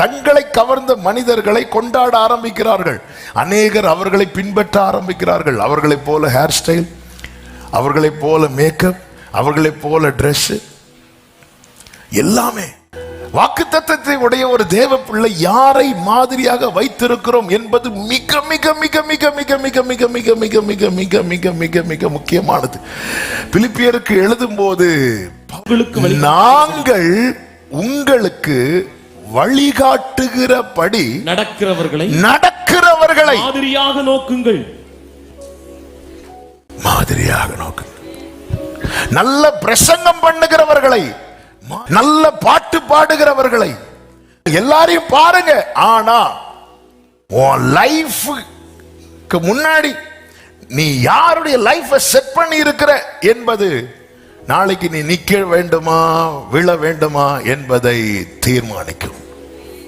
தங்களை கவர்ந்த மனிதர்களை கொண்டாட ஆரம்பிக்கிறார்கள். அநேகர் அவர்களை பின்பற்ற ஆரம்பிக்கிறார்கள். அவர்களைப் போல ஹேர் ஸ்டைல், அவர்களைப் போல மேக்கப், அவர்களைப் போல ட்ரெஸ், எல்லாமே. வாக்குத்தத்தத்தை உடைய ஒரு தேவ பிள்ளை யாரை மாதிரியாக வைத்திருக்கிறோம் என்பது மிக மிக மிக மிக மிக மிக மிக மிக மிக மிக மிக மிக மிக மிக முக்கியமானது. பிலிப்பியருக்கு எழுதும் போது நாங்கள் உங்களுக்கு வழிகாட்டுகிறபடி நடக்கிறவர்களை மாதிரியாக நோக்குங்கள். மாதிரியாக நோக்குங்கள். நல்ல பிரசங்கம் பண்ணுகிறவர்களை, நல்ல பாட்டு பாடுகிறவர்களை எல்லாரையும் பாருங்க. ஆனா உன் லைஃப்க்கு முன்னாடி நீ யாருடைய லைஃபை செட் பண்ணி இருக்கிற என்பது நாளைக்கு நீ நிக்க வேண்டுமா விழ வேண்டுமா என்பதை தீர்மானிக்கும்.